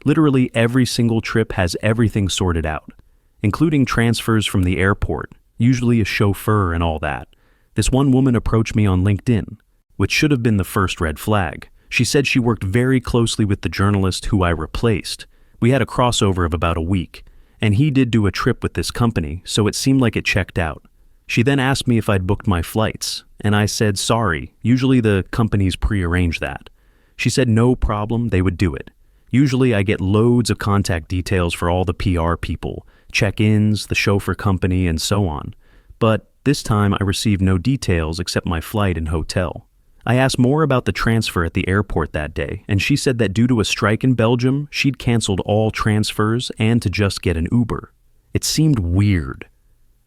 Literally every single trip has everything sorted out, including transfers from the airport, usually a chauffeur and all that. This one woman approached me on LinkedIn, which should have been the first red flag. She said she worked very closely with the journalist who I replaced. We had a crossover of about a week, and he did do a trip with this company, so it seemed like it checked out. She then asked me if I'd booked my flights, and I said sorry, usually the companies pre-arrange that. She said no problem, they would do it. Usually I get loads of contact details for all the PR people, check-ins, the chauffeur company, and so on. But this time I received no details except my flight and hotel. I asked more about the transfer at the airport that day, and she said that due to a strike in Belgium, she'd canceled all transfers and to just get an Uber. It seemed weird.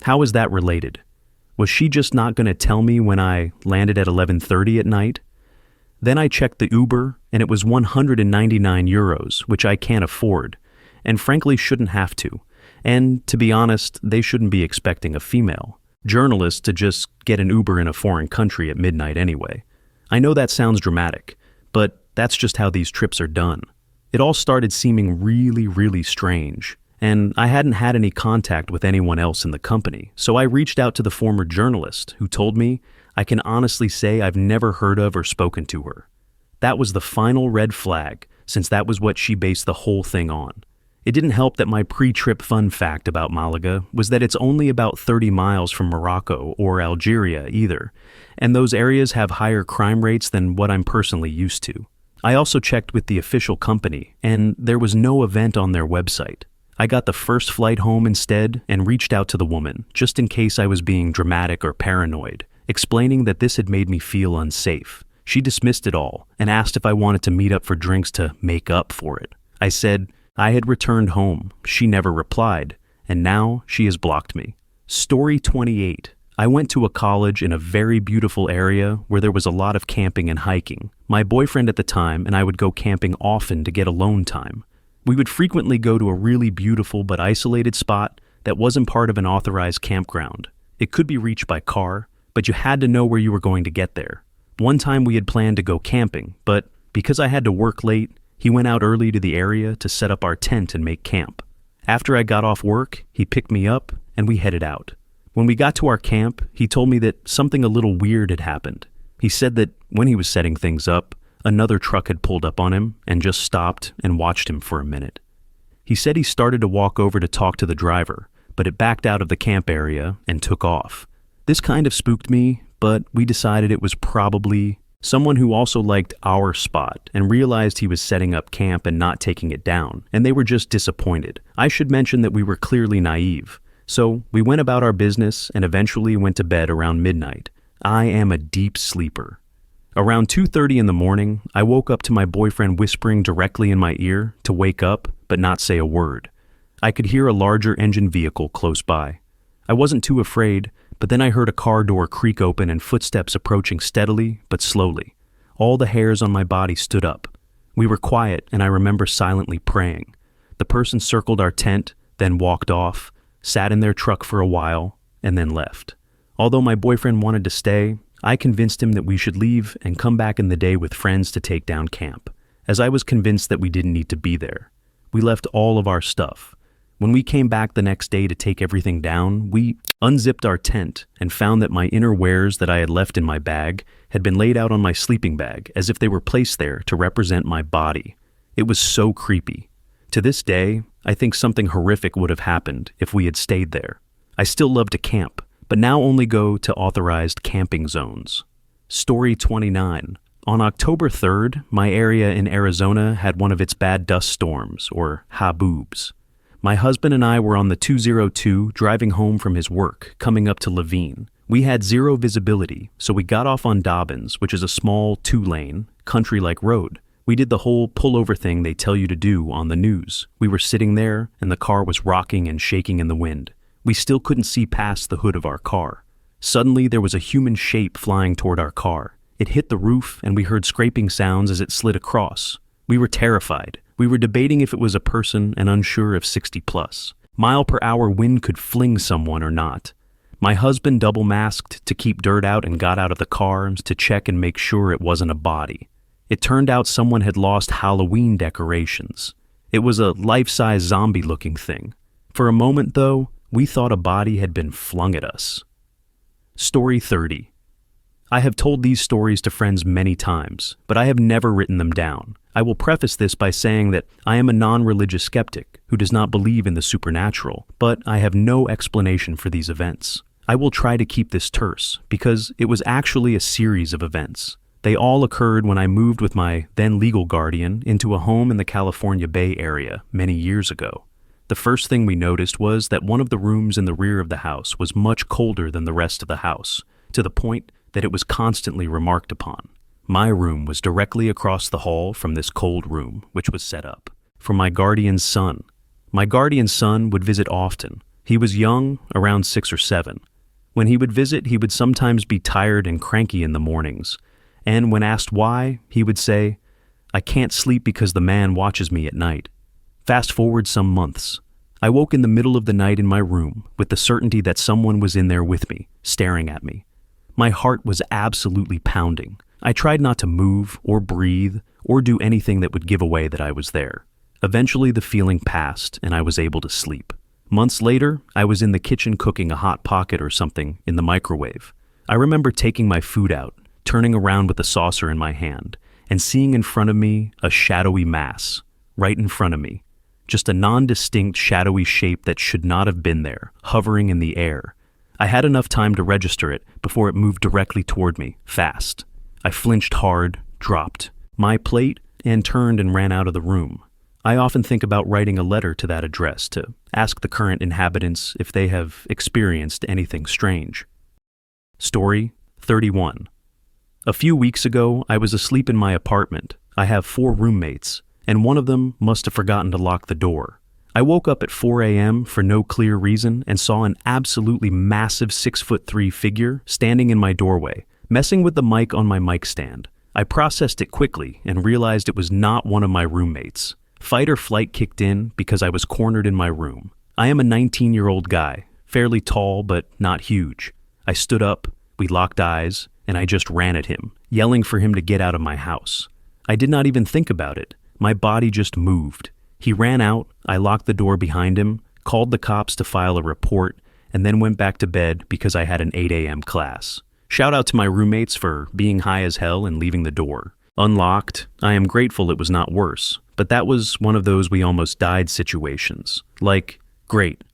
How is that related? Was she just not going to tell me when I landed at 11:30 at night? Then I checked the Uber, and it was 199 euros, which I can't afford, and frankly shouldn't have to. And to be honest, they shouldn't be expecting a female journalist to just get an Uber in a foreign country at midnight anyway. I know that sounds dramatic, but that's just how these trips are done. It all started seeming really, really strange, and I hadn't had any contact with anyone else in the company, so I reached out to the former journalist, who told me I can honestly say I've never heard of or spoken to her. That was the final red flag, since that was what she based the whole thing on. It didn't help that my pre-trip fun fact about Malaga was that it's only about 30 miles from Morocco or Algeria either, and those areas have higher crime rates than what I'm personally used to. I also checked with the official company, and there was no event on their website. I got the first flight home instead and reached out to the woman, just in case I was being dramatic or paranoid, explaining that this had made me feel unsafe. She dismissed it all and asked if I wanted to meet up for drinks to make up for it. I said I had returned home. She never replied, and now she has blocked me. Story 28. I went to a college in a very beautiful area where there was a lot of camping and hiking. My boyfriend at the time and I would go camping often to get alone time. We would frequently go to a really beautiful but isolated spot that wasn't part of an authorized campground. It could be reached by car, but you had to know where you were going to get there. One time we had planned to go camping, but because I had to work late, he went out early to the area to set up our tent and make camp. After I got off work, he picked me up and we headed out. When we got to our camp, he told me that something a little weird had happened. He said that when he was setting things up, another truck had pulled up on him and just stopped and watched him for a minute. He said he started to walk over to talk to the driver, but it backed out of the camp area and took off. This kind of spooked me, but we decided it was probably someone who also liked our spot and realized he was setting up camp and not taking it down, and they were just disappointed. I should mention that we were clearly naive. So we went about our business and eventually went to bed around midnight. I am a deep sleeper. Around 2:30 in the morning, I woke up to my boyfriend whispering directly in my ear to wake up but not say a word. I could hear a larger engine vehicle close by. I wasn't too afraid, but then I heard a car door creak open and footsteps approaching steadily but slowly. All the hairs on my body stood up. We were quiet and I remember silently praying. The person circled our tent, then walked off, sat in their truck for a while, and then left. Although my boyfriend wanted to stay, I convinced him that we should leave and come back in the day with friends to take down camp, as I was convinced that we didn't need to be there. We left all of our stuff. When we came back the next day to take everything down, we unzipped our tent and found that my inner wares that I had left in my bag had been laid out on my sleeping bag as if they were placed there to represent my body. It was so creepy. To this day, I think something horrific would have happened if we had stayed there. I still love to camp, but now only go to authorized camping zones. Story 29. On October 3rd, my area in Arizona had one of its bad dust storms, or haboobs. My husband and I were on the 202 driving home from his work, coming up to Levine. We had zero visibility, so we got off on Dobbins, which is a small 2-lane, country-like road. We did the whole pullover thing they tell you to do on the news. We were sitting there, and the car was rocking and shaking in the wind. We still couldn't see past the hood of our car. Suddenly, there was a human shape flying toward our car. It hit the roof, and we heard scraping sounds as it slid across. We were terrified. We were debating if it was a person and unsure if 60+. Mile-per-hour wind could fling someone or not. My husband double-masked to keep dirt out and got out of the car to check and make sure it wasn't a body. It turned out someone had lost Halloween decorations. It was a life-size zombie-looking thing. For a moment, though, we thought a body had been flung at us. Story 30. I have told these stories to friends many times, but I have never written them down. I will preface this by saying that I am a non-religious skeptic who does not believe in the supernatural, but I have no explanation for these events. I will try to keep this terse, because it was actually a series of events. They all occurred when I moved with my then legal guardian into a home in the California Bay Area many years ago. The first thing we noticed was that one of the rooms in the rear of the house was much colder than the rest of the house, to the point that it was constantly remarked upon. My room was directly across the hall from this cold room, which was set up for my guardian's son. My guardian's son would visit often. He was young, around 6 or 7. When he would visit, he would sometimes be tired and cranky in the mornings. And when asked why, he would say, "I can't sleep because the man watches me at night." Fast forward some months. I woke in the middle of the night in my room with the certainty that someone was in there with me, staring at me. My heart was absolutely pounding. I tried not to move or breathe or do anything that would give away that I was there. Eventually the feeling passed and I was able to sleep. Months later, I was in the kitchen cooking a hot pocket or something in the microwave. I remember taking my food out, turning around with the saucer in my hand, and seeing in front of me a shadowy mass, right in front of me. Just a non-distinct shadowy shape that should not have been there, hovering in the air. I had enough time to register it before it moved directly toward me, fast. I flinched hard, dropped my plate, and turned and ran out of the room. I often think about writing a letter to that address to ask the current inhabitants if they have experienced anything strange. Story 31. A few weeks ago, I was asleep in my apartment. I have 4 roommates, and one of them must have forgotten to lock the door. I woke up at 4 a.m. for no clear reason and saw an absolutely massive 6'3" figure standing in my doorway, messing with the mic on my mic stand. I processed it quickly and realized it was not one of my roommates. Fight or flight kicked in because I was cornered in my room. I am a 19-year-old guy, fairly tall but not huge. I stood up, we locked eyes, and I just ran at him, yelling for him to get out of my house. I did not even think about it. My body just moved. He ran out, I locked the door behind him, called the cops to file a report, and then went back to bed because I had an 8 a.m. class. Shout out to my roommates for being high as hell and leaving the door unlocked. I am grateful it was not worse, but that was one of those we almost died situations. Like, great.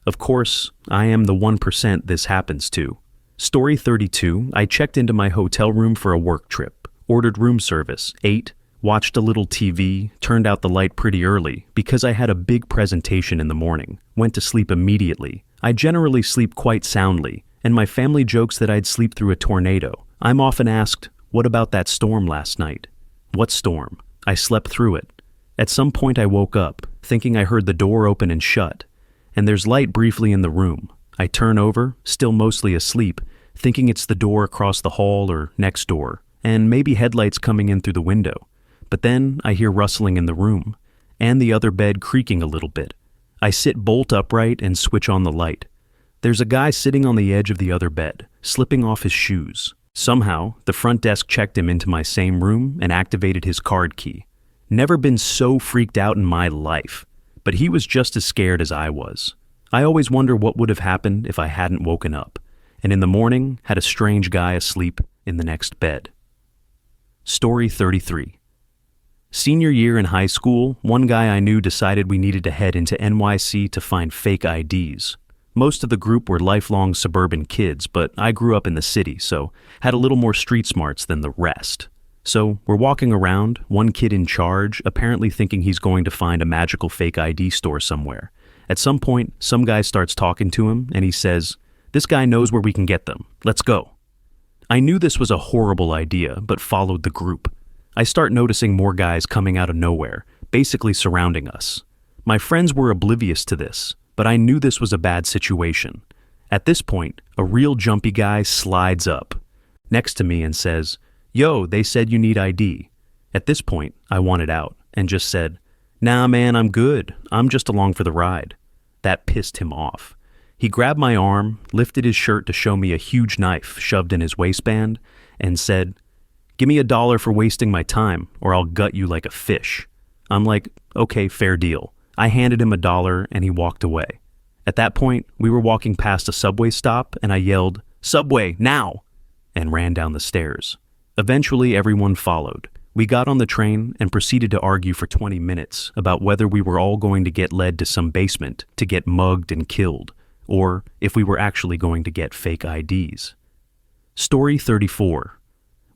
Of course, I am the 1% this happens to. Story 32, I checked into my hotel room for a work trip, ordered room service, ate, watched a little TV, turned out the light pretty early because I had a big presentation in the morning, went to sleep immediately. I generally sleep quite soundly, and my family jokes that I'd sleep through a tornado. I'm often asked, what about that storm last night? What storm? I slept through it. At some point I woke up, thinking I heard the door open and shut, and there's light briefly in the room. I turn over, still mostly asleep, thinking it's the door across the hall or next door, and maybe headlights coming in through the window. But then I hear rustling in the room, and the other bed creaking a little bit. I sit bolt upright and switch on the light. There's a guy sitting on the edge of the other bed, slipping off his shoes. Somehow, the front desk checked him into my same room and activated his card key. Never been so freaked out in my life, but he was just as scared as I was. I always wonder what would have happened if I hadn't woken up, and in the morning had a strange guy asleep in the next bed. Story 33. Senior year in high school, one guy I knew decided we needed to head into NYC to find fake IDs. Most of the group were lifelong suburban kids, but I grew up in the city, so had a little more street smarts than the rest. So we're walking around, one kid in charge, apparently thinking he's going to find a magical fake ID store somewhere. At some point, some guy starts talking to him, and he says, "This guy knows where we can get them. Let's go." I knew this was a horrible idea, but followed the group. I start noticing more guys coming out of nowhere, basically surrounding us. My friends were oblivious to this, but I knew this was a bad situation. At this point, a real jumpy guy slides up next to me and says, "Yo, they said you need ID." At this point, I wanted out and just said, "Nah, man, I'm good. I'm just along for the ride." That pissed him off. He grabbed my arm, lifted his shirt to show me a huge knife shoved in his waistband, and said, "Give me $1 for wasting my time, or I'll gut you like a fish." I'm like, okay, fair deal. I handed him $1 and he walked away. At that point, we were walking past a subway stop and I yelled, "Subway, now!" and ran down the stairs. Eventually, everyone followed. We got on the train and proceeded to argue for 20 minutes about whether we were all going to get led to some basement to get mugged and killed, or if we were actually going to get fake IDs. Story 34.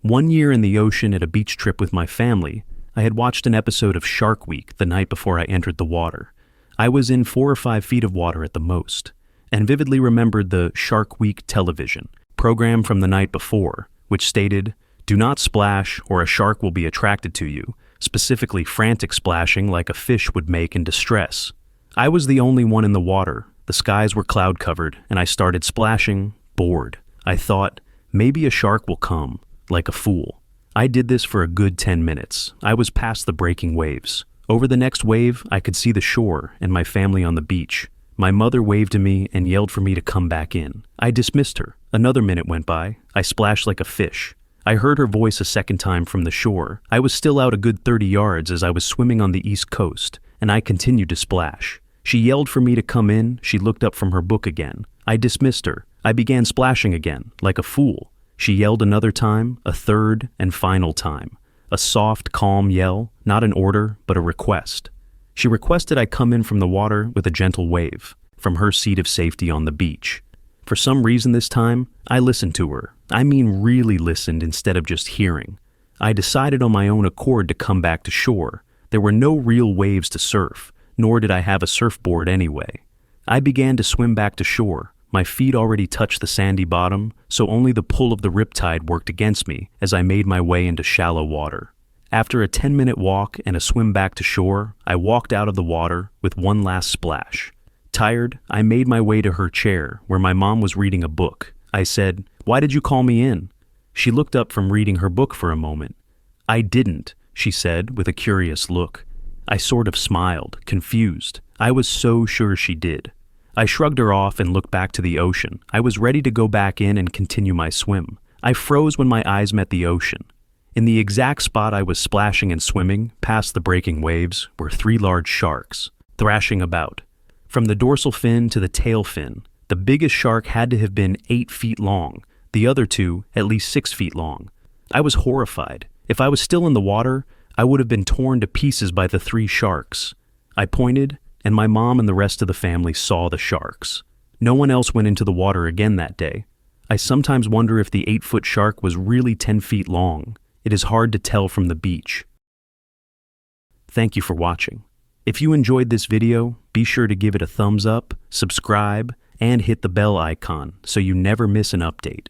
One year in the ocean at a beach trip with my family, I had watched an episode of Shark Week the night before I entered the water. I was in 4 or 5 feet of water at the most, and vividly remembered the Shark Week television program from the night before, which stated, "Do not splash or a shark will be attracted to you," specifically frantic splashing like a fish would make in distress. I was the only one in the water. The skies were cloud covered, and I started splashing, bored. I thought, maybe a shark will come, like a fool. I did this for a good 10 minutes. I was past the breaking waves. Over the next wave, I could see the shore and my family on the beach. My mother waved to me and yelled for me to come back in. I dismissed her. Another minute went by. I splashed like a fish. I heard her voice a second time from the shore. I was still out a good 30 yards as I was swimming on the east coast, and I continued to splash. She yelled for me to come in. She looked up from her book again. I dismissed her. I began splashing again, like a fool. She yelled another time, a third and final time. A soft, calm yell, not an order, but a request. She requested I come in from the water with a gentle wave, from her seat of safety on the beach. For some reason this time, I listened to her. I mean really listened instead of just hearing. I decided on my own accord to come back to shore. There were no real waves to surf, nor did I have a surfboard anyway. I began to swim back to shore, My feet already touched the sandy bottom, so only the pull of the riptide worked against me as I made my way into shallow water. After a 10-minute walk and a swim back to shore, I walked out of the water with one last splash. Tired, I made my way to her chair, where my mom was reading a book. I said, "Why did you call me in?" She looked up from reading her book for a moment. "I didn't," she said with a curious look. I sort of smiled, confused. I was so sure she did. I shrugged her off and looked back to the ocean. I was ready to go back in and continue my swim. I froze when my eyes met the ocean. In the exact spot I was splashing and swimming, past the breaking waves, were 3 large sharks, thrashing about. From the dorsal fin to the tail fin, the biggest shark had to have been 8 feet long, the other 2 at least 6 feet long. I was horrified. If I was still in the water, I would have been torn to pieces by the 3 sharks. I pointed, and my mom and the rest of the family saw the sharks. No one else went into the water again that day. I sometimes wonder if the 8-foot shark was really 10 feet long. It is hard to tell from the beach. Thank you for watching. If you enjoyed this video, be sure to give it a thumbs up, subscribe, and hit the bell icon so you never miss an update.